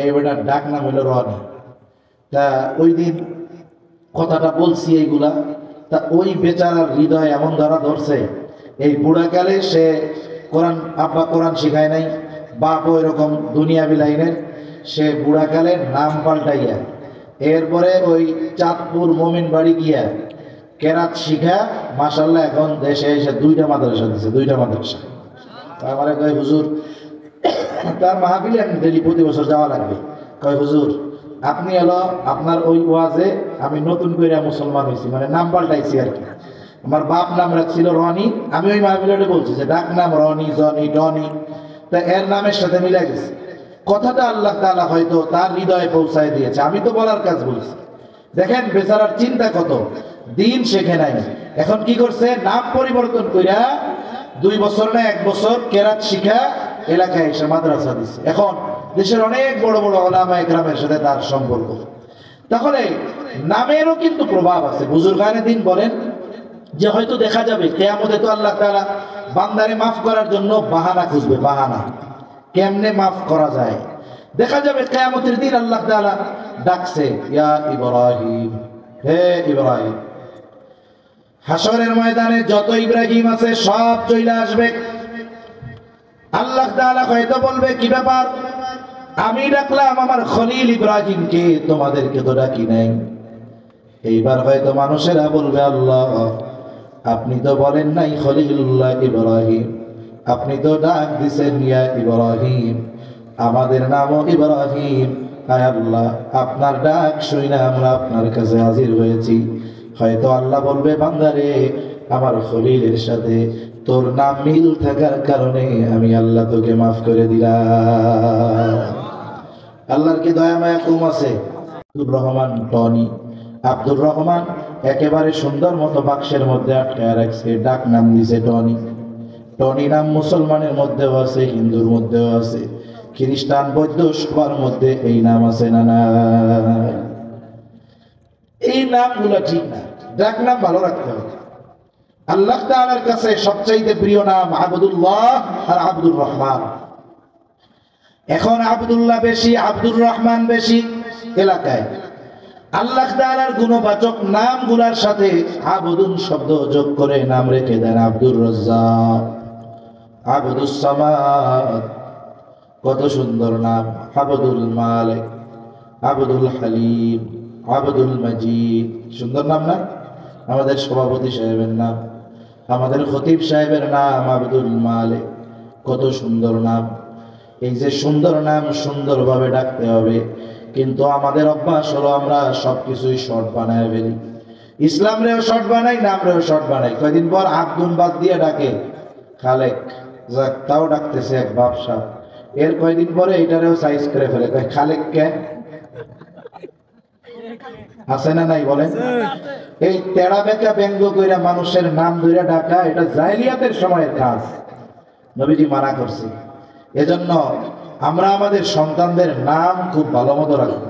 এই বেটার ডাক নাম হইল রনি। তা ওই দিন কথাটা বলছি এইগুলা, তা ওই বেচারার হৃদয় এমন ধরা ধরছে, এই বুড়াকালে সে কোরআন, আব্বা কোরআন শিখায় নাই, বাপ এরকম দুনিয়া বিলাইনের, সে বুড়াকালে নাম পাল্টাইয়া এরপরে ওই চাঁদপুর মমিন বাড়ি গিয়া কেরাত শিখা মাশাল্লাহ এখন দেশে এসে 2টা মাদ্রাসা দিচ্ছে, 2টা মাদ্রাসা। আমার কয় হুজুর, তার মাহফিলে আমি ডেলি প্রতি বছর যাওয়া লাগবে। কয় হুজুর আপনি হলো আপনার ওই ওয়াজে আমি নতুন করে মুসলমান হয়েছি, মানে নাম পাল্টাইছি আর কি। আমার বাপ নাম রাখছিল রনি, আমি ওই মাহফিলে বলছি যে ডাক নাম রনি, জনি, টনি, তা এর নামের সাথে মিলে গেছে। কথাটা আল্লাহ তাআলা হয়তো তার হৃদয়ে পৌঁছায় দিয়েছে, আমি তো বলার কাজ বলছি। দেখেন বেচারার চিন্তা কত, দিন শেখে নাই, এখন কি করছে, নাম পরিবর্তন কইরা 2 বছর না 1 বছর কেরাত শিখা এলাকায় এসে মাদ্রাসা দিচ্ছে। এখন দেশের অনেক বড় বড় ওলামা একরামের সাথে তার সম্পর্ক। তাহলে নামেরও কিন্তু প্রভাব আছে। বুজুর্গানে দিন বলেন যে হয়তো দেখা যাবে কিয়ামতে তো আল্লাহ তাআলা বান্দারে মাফ করার জন্য বাহানা খুঁজবে, বাহানা কেমনে মাফ করা যায়। দেখা যাবে কিয়ামতের দিন আল্লাহ তাআলা ডাকছে, ইয়া ইব্রাহিম, হে ইব্রাহিম। হাসরের ময়দানে যত ইব্রাহিম আছে সব চলে আসবে। আল্লাহ তাআলা হয়তো বলবে, কি ব্যাপার, আমি ডাকলাম আমার খলিল ইব্রাহিমকে, তোমাদেরকে তো ডাকি নাই। এইবার হয়তো মানুষেরা বলবে, আল্লাহ আপনি তো বলেন নাই খলিলুল্লাহ ইব্রাহিম, আপনি তো ডাক দিছেন ইয়া ইব্রাহিম, আমাদের নামও ইব্রাহিম। আয় আল্লাহ, আপনার ডাক শুনে আমরা আপনার কাছে হাজির হয়েছি। হয়তো আল্লাহ বলবে, বান্দারে আমার খলিলের সাথে তোর নাম মিল থাকার কারণে আমি আল্লাহ তোকে মাফ করে দিলাম। আল্লাহর কি দয়া মায়া কম আছে? আব্দুর রহমান টনি, আব্দুর রহমান একেবারে সুন্দর মতো বাক্সের মধ্যে আটকায় রাখছে, ডাক নাম দিছে টনি। টনি নাম মুসলমানের মধ্যেও আছে, হিন্দুর মধ্যেও আছে, খ্রিস্টান বৌদ্ধ সবার মধ্যে এই নাম আছে না না? এই নামগুলো ঠিক না, ডাক নাম ভালো রাখতে হবে। আল্লাহ তাআলার কাছে সবচাইতে প্রিয় নাম আব্দুল্লাহ আর আব্দুর রহমান। এখন আব্দুল্লাহ বেশি, আব্দুর রহমান বেশি এলাকায়। আল্লাহ তাআলার গুণবাচক নামগুলোর সাথে আবুদুন শব্দ যোগ করে নাম রেখে দেন আব্দুর রাজ্জাক, আব্দুস সামাদ, কত সুন্দর নাম, আব্দুল মালিক, আব্দুল হালিম, আব্দুল মাজিদ, সুন্দর নাম না? আমাদের সভাপতি সাহেবের নাম, আমাদের খতিব সাহেবের নাম আব্দুল মালিক, কত সুন্দর নাম। এই যে সুন্দর নাম সুন্দরভাবে ডাকতে হবে, কিন্তু আমাদের অভ্যাস হলো আমরা সবকিছুই শর্ট বানায় ফেলি। ইসলাম রেও শর্ট বানাই, নাম রেও শর্ট বানাই। কয়দিন পর আব্দুল বাদ দিয়ে ডাকে খালেক, যাক তাও ডাকতেছে এক বাপসা। এর কয়দিন পরে এটারেও সাইজ করে ফেলে, কয় খালেক কে, আছে না নাই বলেন? এই তেড়া বেঁকা ব্যঙ্গ কইরা মানুষের নাম ধরে ডাকা, এটা জাহেলিয়াতের সময়ের কাজ, নবীজি মানা করছে। এজন্য আমরা আমাদের সন্তানদের নাম খুব ভালো মতো রাখবো।